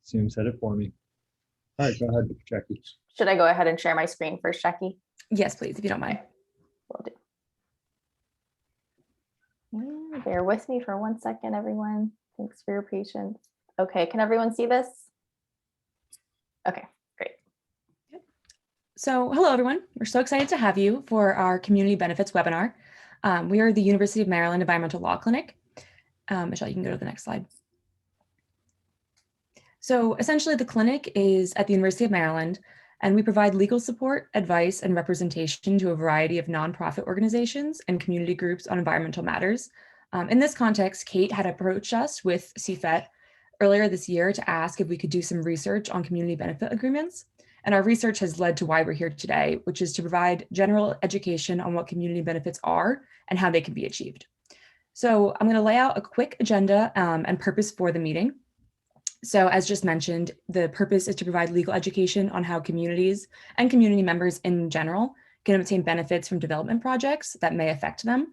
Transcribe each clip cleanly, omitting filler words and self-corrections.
Zoom said it for me. All right, go ahead, Jackie. Should I go ahead and share my screen first, Jackie? Yes, please, if you don't mind. Will do. Bear with me for 1 second, everyone. Thanks for your patience. Okay, can everyone see this? Okay, great. So hello, everyone. We're so excited to have you for our community benefits webinar. We are the University of Maryland Environmental Law Clinic. Michelle, you can go to the next slide. So essentially, the clinic is at the University of Maryland, and we provide legal support, advice, and representation to a variety of nonprofit organizations and community groups on environmental matters. In this context, Kate had approached us with CFET earlier this year to ask if we could do some research on community benefit agreements. And our research has led to why we're here today, which is to provide general education on what community benefits are and how they can be achieved. So I'm going to lay out a quick agenda and purpose for the meeting. So as just mentioned, the purpose is to provide legal education on how communities and community members in general can obtain benefits from development projects that may affect them.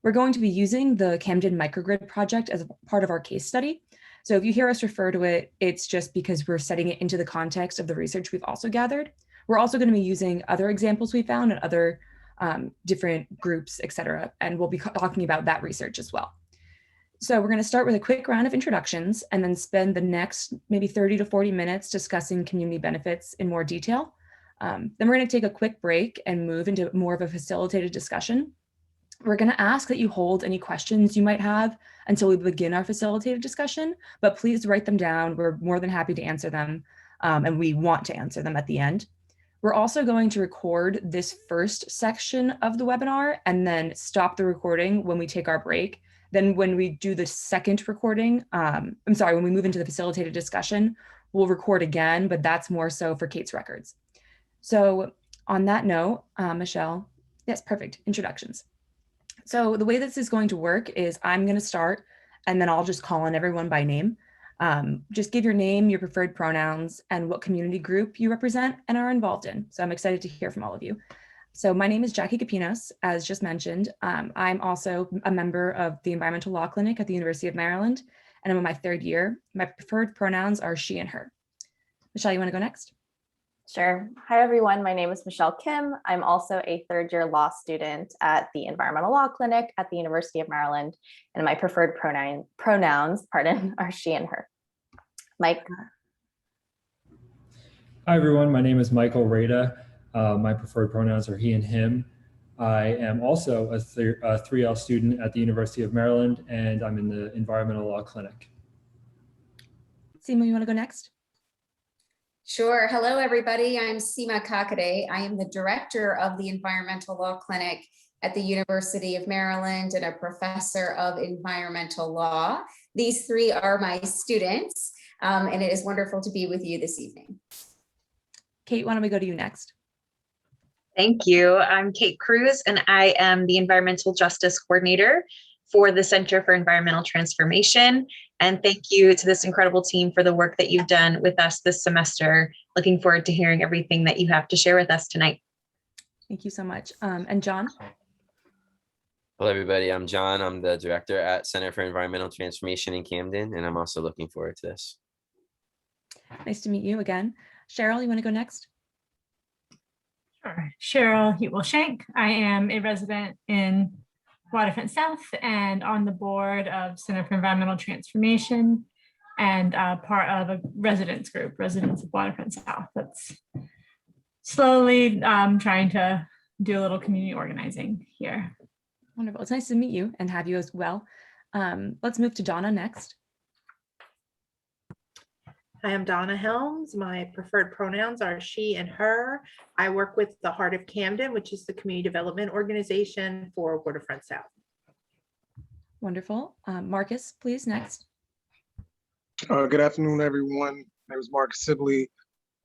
We're going to be using the Camden microgrid project as a part of our case study. So if you hear us refer to it, it's just because we're setting it into the context of the research we've also gathered. We're also going to be using other examples we found and other different groups, et cetera, and we'll be talking about that research as well. So we're going to start with a quick round of introductions and then spend the next maybe 30 to 40 minutes discussing community benefits in more detail. Then we're going to take a quick break and move into more of a facilitated discussion. We're going to ask that you hold any questions you might have until we begin our facilitated discussion, but please write them down. We're more than happy to answer them, and we want to answer them at the end. We're also going to record this first section of the webinar and then stop the recording when we take our break. Then when we do the second recording, when we move into the facilitated discussion, we'll record again, but that's more so for Kate's records. So on that note, Michelle, yes, perfect, introductions. So the way this is going to work is I'm going to start and then I'll just call on everyone by name. Just give your name, your preferred pronouns, and what community group you represent and are involved in. So I'm excited to hear from all of you. So my name is Jackie Capinos, as just mentioned. I'm also a member of the Environmental Law Clinic at the University of Maryland, and I'm in my 3rd year. My preferred pronouns are she and her. Michelle, you want to go next? Sure. Hi, everyone. My name is Michelle Kim. I'm also a 3rd-year law student at the Environmental Law Clinic at the University of Maryland, and my preferred pronouns are she and her. Mike. Hi, everyone. My name is Michael Rada. My preferred pronouns are he and him. I am also a 3L student at the University of Maryland, and I'm in the Environmental Law Clinic. Seema, you want to go next? Sure. Hello, everybody. I'm Seema Kakade. I am the director of the Environmental Law Clinic at the University of Maryland and a professor of environmental law. These 3 are my students, and it is wonderful to be with you this evening. Kate, why don't we go to you next? Thank you. I'm Kate Cruz, and I am the Environmental Justice Coordinator for the Center for Environmental Transformation. And thank you to this incredible team for the work that you've done with us this semester. Looking forward to hearing everything that you have to share with us tonight. Thank you so much. And John? Hello, everybody. I'm John. I'm the director at Center for Environmental Transformation in Camden, and I'm also looking forward to this. Nice to meet you again. Cheryl, you want to go next? Sure. Cheryl Heatwell-Shank. I am a resident in Waterfront South and on the board of Center for Environmental Transformation and part of a residents group, Residents of Waterfront South. That's slowly trying to do a little community organizing here. Wonderful. It's nice to meet you and have you as well. Let's move to Donna next. I am Donna Helms. My preferred pronouns are she and her. I work with the Heart of Camden, which is the community development organization for Waterfront South. Wonderful. Marcus, please, next. Good afternoon, everyone. My name is Marcus Sibley.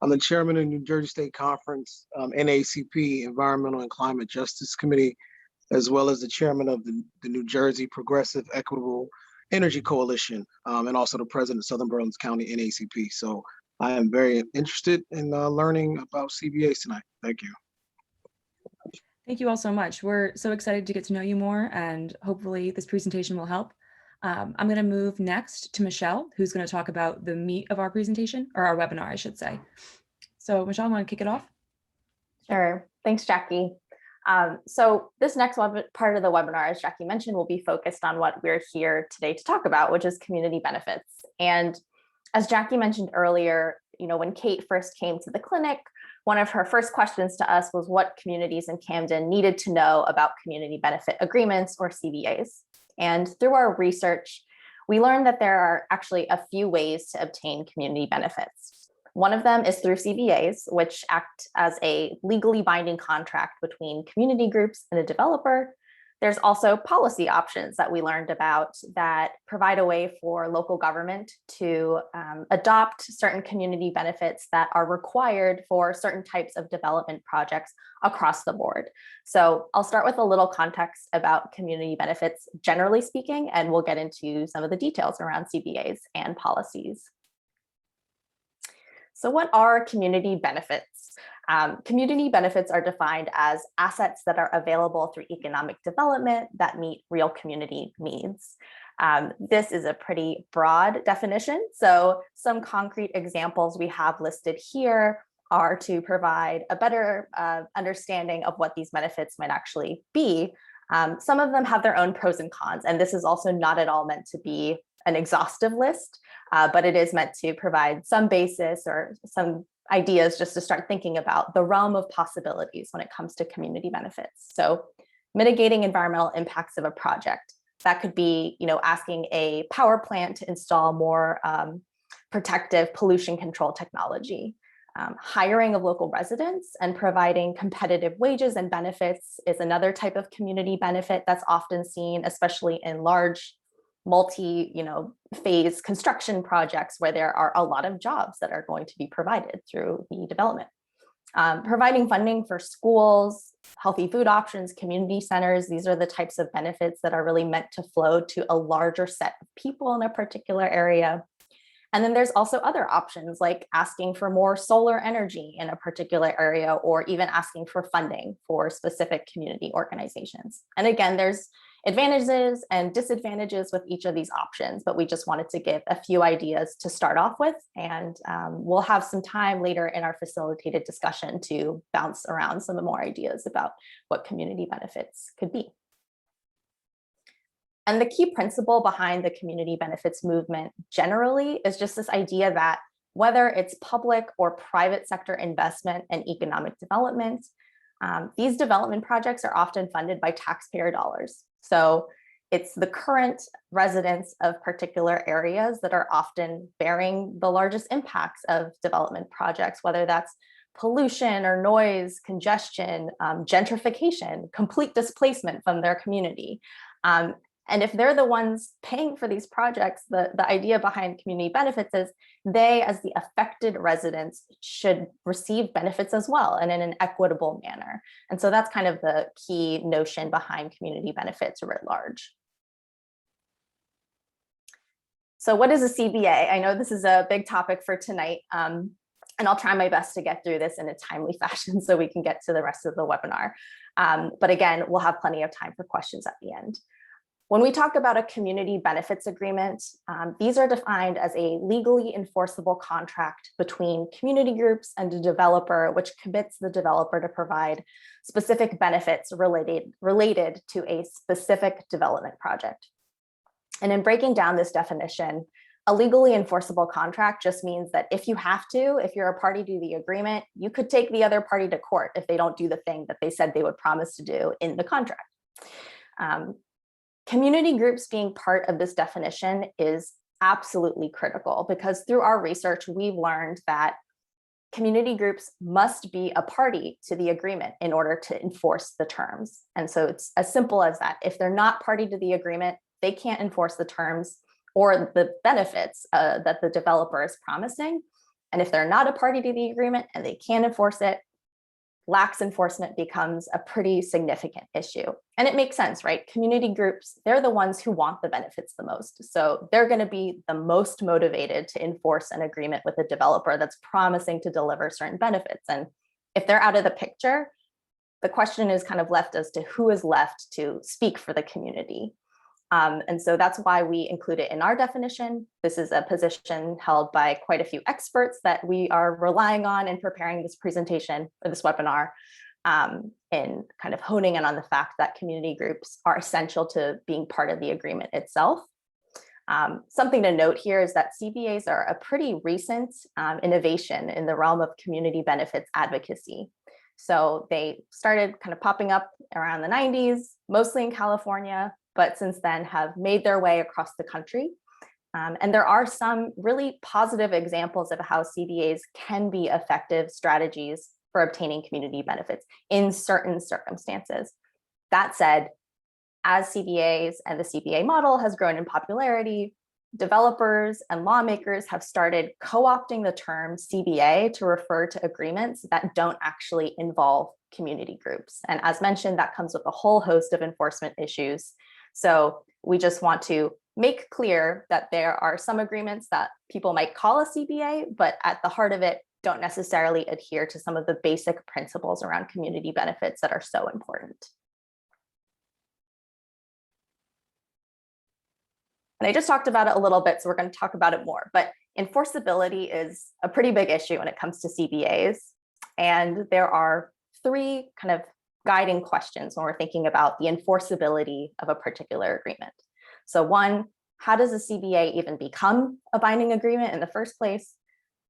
I'm the chairman of the New Jersey State Conference, NAACP, Environmental and Climate Justice Committee, as well as the chairman of the New Jersey Progressive Equitable Energy Coalition, and also the president of Southern Burlington County NAACP. So I am very interested in learning about CBAs tonight. Thank you. Thank you all so much. We're so excited to get to know you more, and hopefully this presentation will help. I'm going to move next to Michelle, who's going to talk about the meat of our presentation, or our webinar, I should say. So Michelle, want to kick it off? Sure. Thanks, Jackie. So this next part of the webinar, as Jackie mentioned, will be focused on what we're here today to talk about, which is community benefits. And as Jackie mentioned earlier, when Kate first came to the clinic, one of her first questions to us was what communities in Camden needed to know about community benefit agreements, or CBAs. And through our research, we learned that there are actually a few ways to obtain community benefits. One of them is through CBAs, which act as a legally binding contract between community groups and a developer. There's also policy options that we learned about that provide a way for local government to adopt certain community benefits that are required for certain types of development projects across the board. So I'll start with a little context about community benefits, generally speaking, and we'll get into some of the details around CBAs and policies. So what are community benefits? Community benefits are defined as assets that are available through economic development that meet real community needs. This is a pretty broad definition. So some concrete examples we have listed here are to provide a better understanding of what these benefits might actually be. Some of them have their own pros and cons, and this is also not at all meant to be an exhaustive list, but it is meant to provide some basis or some ideas just to start thinking about the realm of possibilities when it comes to community benefits. So mitigating environmental impacts of a project. That could be, asking a power plant to install more protective pollution control technology. Hiring of local residents and providing competitive wages and benefits is another type of community benefit that's often seen, especially in large multi-phase construction projects where there are a lot of jobs that are going to be provided through the development. Providing funding for schools, healthy food options, community centers. These are the types of benefits that are really meant to flow to a larger set of people in a particular area. And then there's also other options like asking for more solar energy in a particular area, or even asking for funding for specific community organizations. And again, there's advantages and disadvantages with each of these options, but we just wanted to give a few ideas to start off with. And we'll have some time later in our facilitated discussion to bounce around some more ideas about what community benefits could be. And the key principle behind the community benefits movement generally is just this idea that whether it's public or private sector investment and economic development, these development projects are often funded by taxpayer dollars. So it's the current residents of particular areas that are often bearing the largest impacts of development projects, whether that's pollution or noise, congestion, gentrification, complete displacement from their community. And if they're the ones paying for these projects, the idea behind community benefits is they, as the affected residents, should receive benefits as well, and in an equitable manner. And so that's kind of the key notion behind community benefits writ large. So what is a CBA? I know this is a big topic for tonight, and I'll try my best to get through this in a timely fashion so we can get to the rest of the webinar. But again, we'll have plenty of time for questions at the end. When we talk about a community benefits agreement, these are defined as a legally enforceable contract between community groups and a developer, which commits the developer to provide specific benefits related to a specific development project. And in breaking down this definition, a legally enforceable contract just means that if you're a party to the agreement, you could take the other party to court if they don't do the thing that they said they would promise to do in the contract. Community groups being part of this definition is absolutely critical because through our research, we've learned that community groups must be a party to the agreement in order to enforce the terms. And so it's as simple as that. If they're not party to the agreement, they can't enforce the terms or the benefits that the developer is promising. And if they're not a party to the agreement and they can't enforce it, lax enforcement becomes a pretty significant issue. And it makes sense, right? Community groups, they're the ones who want the benefits the most. So they're going to be the most motivated to enforce an agreement with a developer that's promising to deliver certain benefits. And if they're out of the picture, the question is kind of left as to who is left to speak for the community. And so that's why we include it in our definition. This is a position held by quite a few experts that we are relying on in preparing this presentation or this webinar, in kind of honing in on the fact that community groups are essential to being part of the agreement itself. Something to note here is that CBAs are a pretty recent innovation in the realm of community benefits advocacy. So they started kind of popping up around the 90s, mostly in California, but since then have made their way across the country. And there are some really positive examples of how CBAs can be effective strategies for obtaining community benefits in certain circumstances. That said, as CBAs and the CBA model has grown in popularity, developers and lawmakers have started co-opting the term CBA to refer to agreements that don't actually involve community groups. And as mentioned, that comes with a whole host of enforcement issues. So we just want to make clear that there are some agreements that people might call a CBA, but at the heart of it, don't necessarily adhere to some of the basic principles around community benefits that are so important. And I just talked about it a little bit, so we're going to talk about it more, but enforceability is a pretty big issue when it comes to CBAs. And there are three kind of guiding questions when we're thinking about the enforceability of a particular agreement. So one, how does a CBA even become a binding agreement in the first place?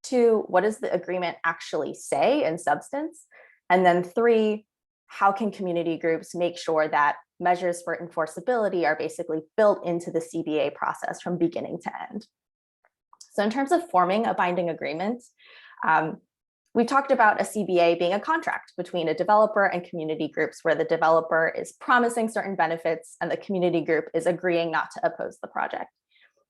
Two, what does the agreement actually say in substance? And then three, how can community groups make sure that measures for enforceability are basically built into the CBA process from beginning to end? So in terms of forming a binding agreement, we talked about a CBA being a contract between a developer and community groups where the developer is promising certain benefits and the community group is agreeing not to oppose the project.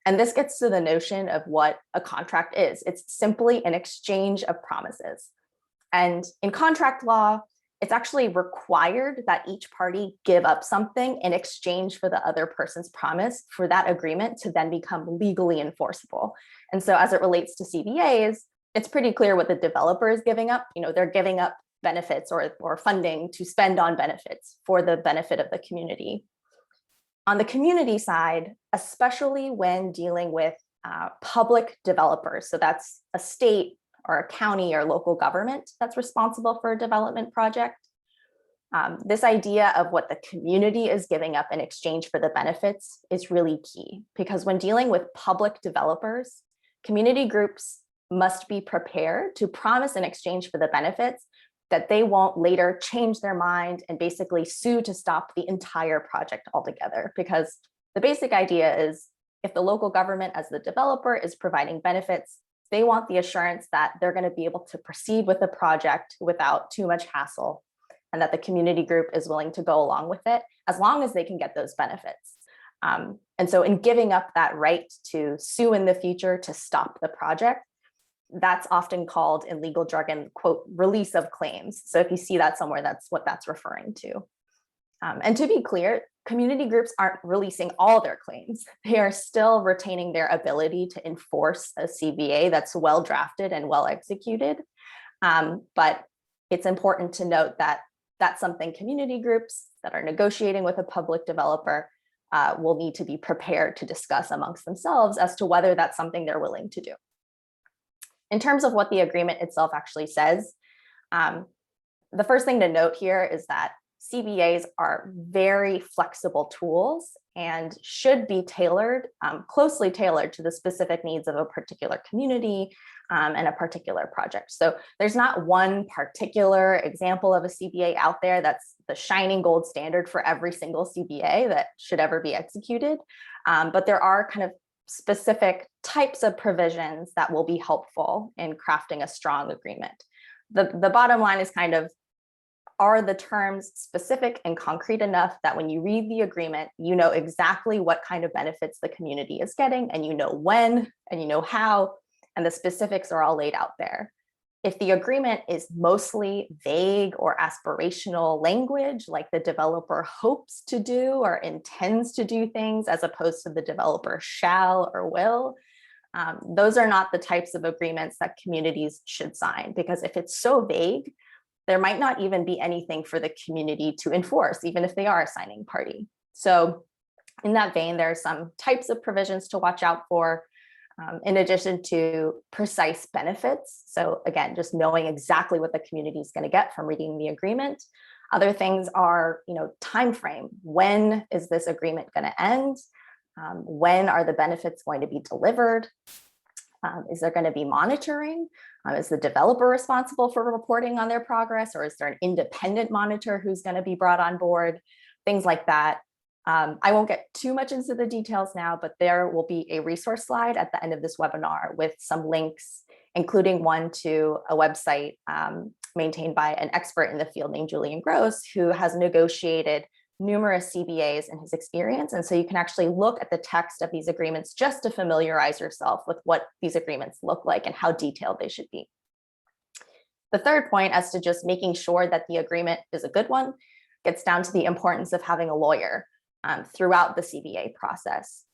And this gets to the notion of what a contract is. It's simply an exchange of promises. And in contract law, it's actually required that each party give up something in exchange for the other person's promise for that agreement to then become legally enforceable. And so as it relates to CBAs, it's pretty clear what the developer is giving up. You know, they're giving up benefits or funding to spend on benefits for the benefit of the community. On the community side, especially when dealing with public developers, so that's a state or a county or local government that's responsible for a development project. This idea of what the community is giving up in exchange for the benefits is really key, because when dealing with public developers, community groups must be prepared to promise in exchange for the benefits that they won't later change their mind and basically sue to stop the entire project altogether. Because the basic idea is if the local government as the developer is providing benefits, they want the assurance that they're going to be able to proceed with the project without too much hassle, and that the community group is willing to go along with it as long as they can get those benefits. And so in giving up that right to sue in the future to stop the project, that's often called in legal jargon, quote, release of claims. So if you see that somewhere, that's what that's referring to. And to be clear, community groups aren't releasing all their claims. They are still retaining their ability to enforce a CBA that's well drafted and well executed. But it's important to note that that's something community groups that are negotiating with a public developer will need to be prepared to discuss amongst themselves as to whether that's something they're willing to do. In terms of what the agreement itself actually says, the first thing to note here is that CBAs are very flexible tools and should be tailored, closely tailored to the specific needs of a particular community and a particular project. So there's not one particular example of a CBA out there that's the shining gold standard for every single CBA that should ever be executed. But there are kind of specific types of provisions that will be helpful in crafting a strong agreement. The bottom line is kind of, are the terms specific and concrete enough that when you read the agreement, you know exactly what kind of benefits the community is getting, and you know when, and you know how, and the specifics are all laid out there. If the agreement is mostly vague or aspirational language, like the developer hopes to do or intends to do things as opposed to the developer shall or will, those are not the types of agreements that communities should sign, because if it's so vague, there might not even be anything for the community to enforce, even if they are a signing party. So In that vein, there are some types of provisions to watch out for, in addition to precise benefits. So again, just knowing exactly what the community is going to get from reading the agreement. Other things are, time frame. When is this agreement going to end? When are the benefits going to be delivered? Is there going to be monitoring? Is the developer responsible for reporting on their progress, or is there an independent monitor who's going to be brought on board? Things like that. I won't get too much into the details now, but there will be a resource slide at the end of this webinar with some links, including one to a website maintained by an expert in the field named Julian Gross, who has negotiated numerous CBAs in his experience. And so you can actually look at the text of these agreements just to familiarize yourself with what these agreements look like and how detailed they should be. The third point, as to just making sure that the agreement is a good one, gets down to the importance of having a lawyer throughout the CBA process.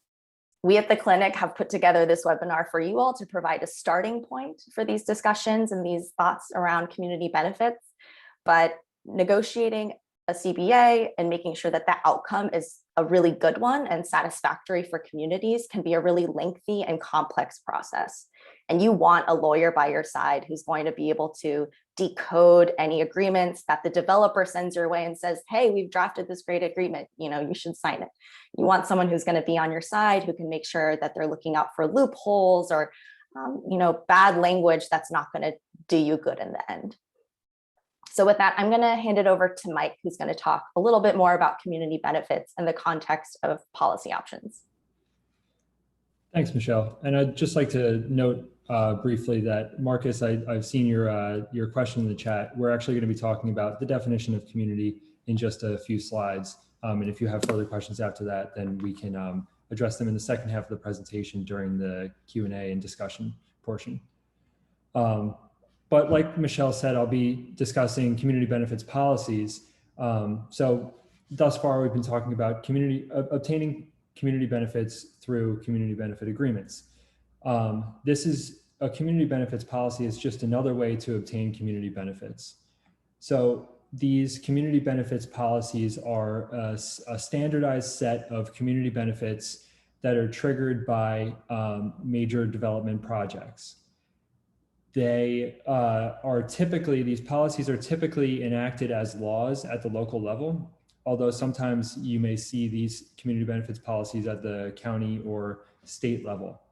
We at the clinic have put together this webinar for you all to provide a starting point for these discussions and these thoughts around community benefits, but negotiating a CBA and making sure that that outcome is a really good one and satisfactory for communities can be a really lengthy and complex process. And you want a lawyer by your side who's going to be able to decode any agreements that the developer sends your way and says, hey, we've drafted this great agreement, you should sign it. You want someone who's going to be on your side, who can make sure that they're looking out for loopholes or bad language that's not going to do you good in the end. So with that, I'm going to hand it over to Mike, who's going to talk a little bit more about community benefits in the context of policy options. Thanks, Michelle. And I'd just like to note briefly that, Marcus, I've seen your question in the chat. We're actually going to be talking about the definition of community in just a few slides. And if you have further questions after that, then we can address them in the second half of the presentation during the Q&A and discussion portion. But like Michelle said, I'll be discussing community benefits policies. So thus far, we've been talking about obtaining community benefits through community benefit agreements. This is a community benefits policy is just another way to obtain community benefits. So these community benefits policies are a standardized set of community benefits that are triggered by major development projects. These policies are typically enacted as laws at the local level, although sometimes you may see these community benefits policies at the county or state level.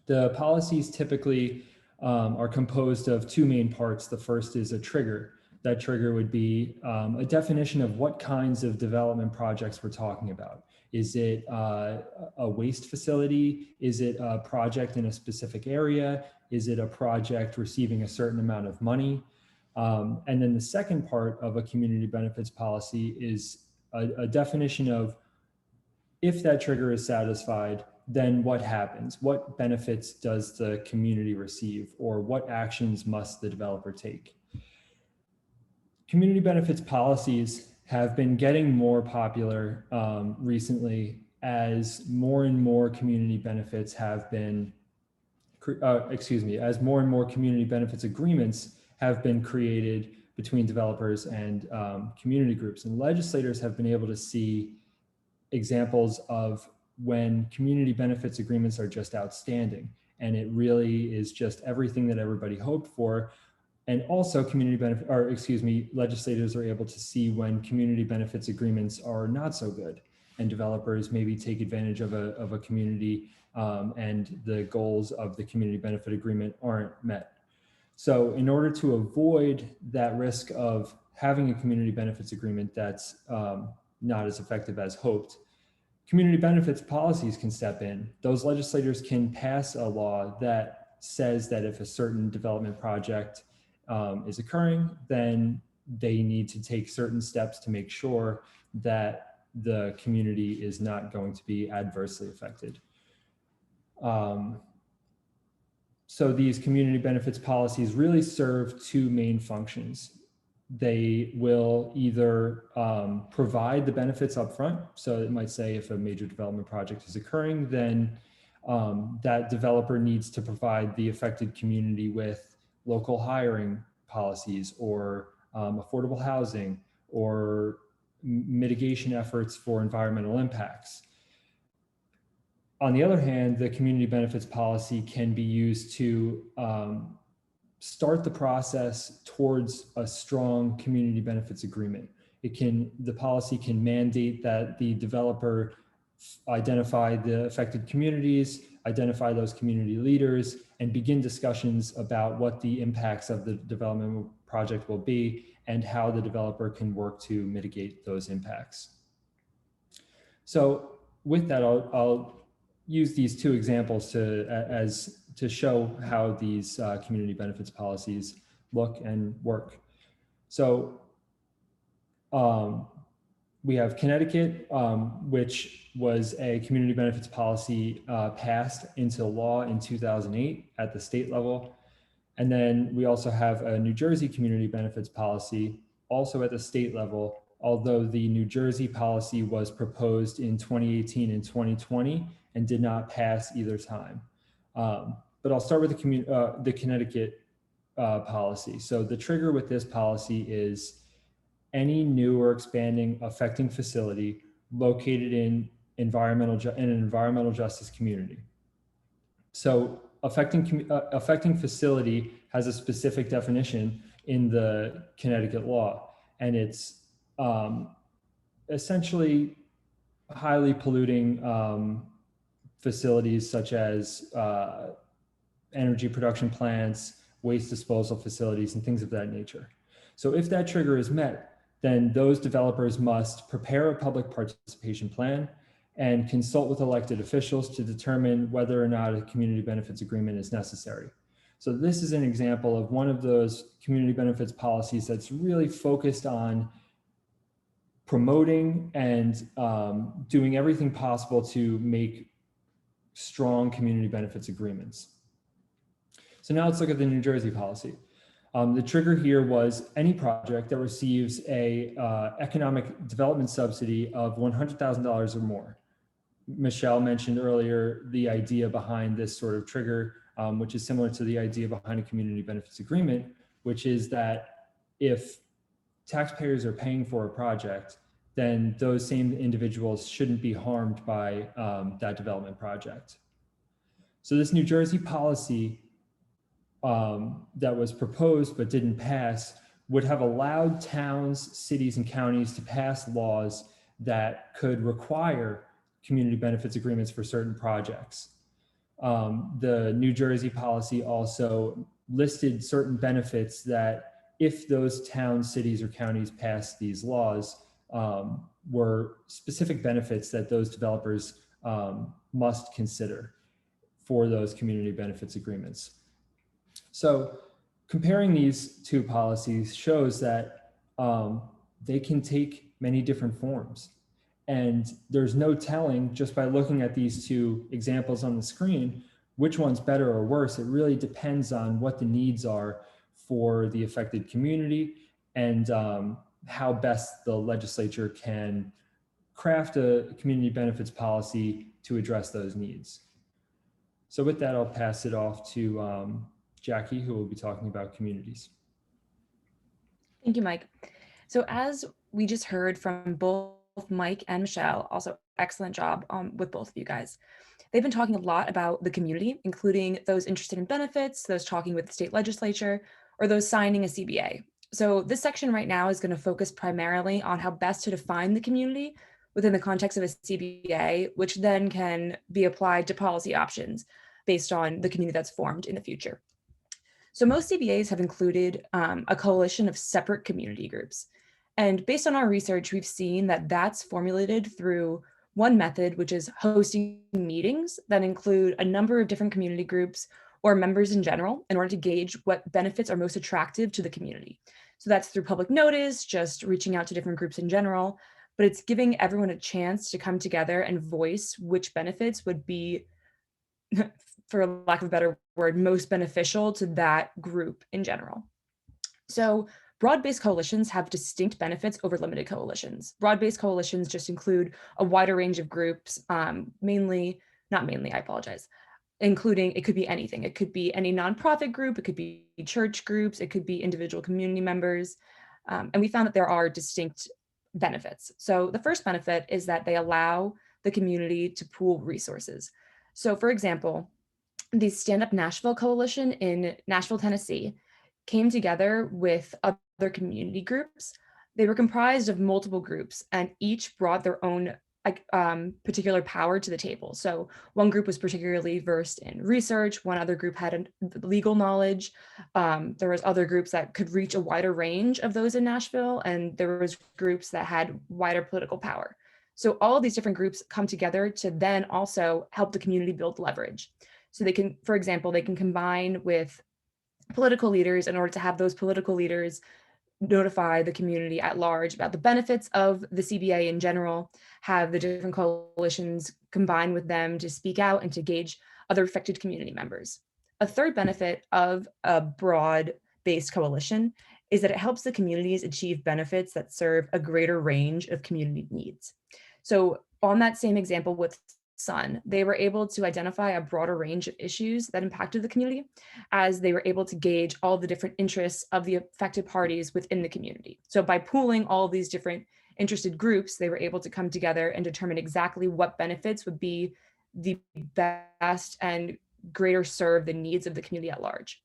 The policies typically are composed of two main parts. The first is a trigger. That trigger would be a definition of what kinds of development projects we're talking about. Is it a waste facility? Is it a project in a specific area? Is it a project receiving a certain amount of money? And then the second part of a community benefits policy is a definition of, if that trigger is satisfied, then what happens? What benefits does the community receive, or what actions must the developer take? Community benefits policies have been getting more popular recently as more and more community benefits have been, as more and more community benefits agreements have been created between developers and community groups. And legislators have been able to see examples of when community benefits agreements are just outstanding. And it really is just everything that everybody hoped for. And also legislators are able to see when community benefits agreements are not so good, and developers maybe take advantage of a community and the goals of the community benefit agreement aren't met. So in order to avoid that risk of having a community benefits agreement that's not as effective as hoped, community benefits policies can step in. Those legislators can pass a law that says that if a certain development project is occurring, then they need to take certain steps to make sure that the community is not going to be adversely affected. So these community benefits policies really serve two main functions. They will either provide the benefits up front. So it might say if a major development project is occurring, then that developer needs to provide the affected community with local hiring policies or affordable housing or mitigation efforts for environmental impacts. On the other hand, the community benefits policy can be used to start the process towards a strong community benefits agreement. The policy can mandate that the developer identify the affected communities, identify those community leaders, and begin discussions about what the impacts of the development project will be and how the developer can work to mitigate those impacts. So with that, I'll use these two examples to show how these community benefits policies look and work. So we have Connecticut, which was a community benefits policy passed into law in 2008 at the state level. And then we also have a New Jersey community benefits policy also at the state level, although the New Jersey policy was proposed in 2018 and 2020 and did not pass either time. But I'll start with the Connecticut policy. So the trigger with this policy is any new or expanding affecting facility located in an environmental justice community. So affecting facility has a specific definition in the Connecticut law, and it's essentially highly polluting facilities such as energy production plants, waste disposal facilities, and things of that nature. So if that trigger is met, then those developers must prepare a public participation plan and consult with elected officials to determine whether or not a community benefits agreement is necessary. So this is an example of one of those community benefits policies that's really focused on promoting and doing everything possible to make strong community benefits agreements. So now let's look at the New Jersey policy. The trigger here was any project that receives a economic development subsidy of $100,000 or more. Michelle mentioned earlier the idea behind this sort of trigger, which is similar to the idea behind a community benefits agreement, which is that if taxpayers are paying for a project, then those same individuals shouldn't be harmed by that development project. So this New Jersey policy that was proposed but didn't pass would have allowed towns, cities, and counties to pass laws that could require community benefits agreements for certain projects. The New Jersey policy also listed certain benefits that if those towns, cities, or counties passed these laws, were specific benefits that those developers must consider for those community benefits agreements. So comparing these two policies shows that they can take many different forms. And there's no telling just by looking at these two examples on the screen, which one's better or worse. It really depends on what the needs are for the affected community and how best the legislature can craft a community benefits policy to address those needs. So with that, I'll pass it off to Jackie, who will be talking about communities. Thank you, Mike. So as we just heard from both Mike and Michelle, also excellent job with both of you guys. They've been talking a lot about the community, including those interested in benefits, those talking with the state legislature, or those signing a CBA. So this section right now is going to focus primarily on how best to define the community within the context of a CBA, which then can be applied to policy options based on the community that's formed in the future. So most CBAs have included a coalition of separate community groups. And based on our research, we've seen that that's formulated through one method, which is hosting meetings that include a number of different community groups or members in general in order to gauge what benefits are most attractive to the community. So that's through public notice, just reaching out to different groups in general, but it's giving everyone a chance to come together and voice which benefits would be, for lack of a better word, most beneficial to that group in general. So broad-based coalitions have distinct benefits over limited coalitions. Broad-based coalitions just include a wider range of groups, including, it could be anything. It could be any nonprofit group, it could be church groups, it could be individual community members. And we found that there are distinct benefits. So the first benefit is that they allow the community to pool resources. So for example, the Stand Up Nashville Coalition in Nashville, Tennessee came together with other community groups. They were comprised of multiple groups and each brought their own particular power to the table. So one group was particularly versed in research, one other group had legal knowledge. There was other groups that could reach a wider range of those in Nashville, and there was groups that had wider political power. So all of these different groups come together to then also help the community build leverage. So they can, for example, they can combine with political leaders in order to have those political leaders notify the community at large about the benefits of the CBA in general, have the different coalitions combine with them to speak out and to gauge other affected community members. A third benefit of a broad-based coalition is that it helps the communities achieve benefits that serve a greater range of community needs. So on that same example with SUN, they were able to identify a broader range of issues that impacted the community as they were able to gauge all the different interests of the affected parties within the community. So by pooling all of these different interested groups, they were able to come together and determine exactly what benefits would be the best and greater serve the needs of the community at large.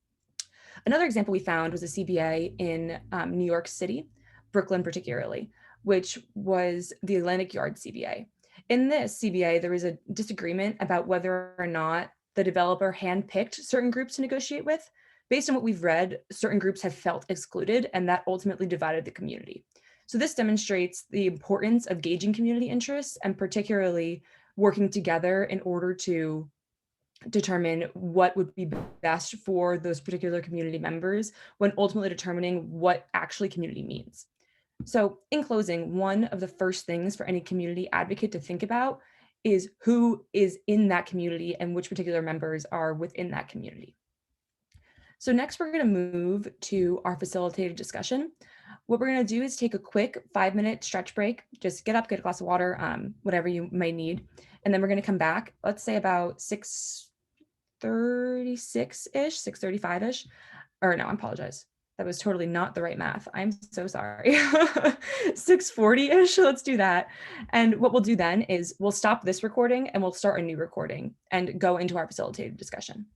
Another example we found was a CBA in New York City, Brooklyn particularly, which was the Atlantic Yard CBA. In this CBA, there was a disagreement about whether or not the developer handpicked certain groups to negotiate with. Based on what we've read, certain groups have felt excluded, and that ultimately divided the community. So this demonstrates the importance of gauging community interests and particularly working together in order to determine what would be best for those particular community members when ultimately determining what actually community means. So in closing, one of the first things for any community advocate to think about is who is in that community and which particular members are within that community. So next we're going to move to our facilitated discussion. What we're going to do is take a quick 5-minute stretch break. Just get up, get a glass of water, whatever you might need. And then we're going to come back, let's say about 6:36-ish, 6:35-ish, or no, I apologize. That was totally not the right math. I'm so sorry. 6:40-ish, let's do that. And what we'll do then is we'll stop this recording and we'll start a new recording and go into our facilitated discussion.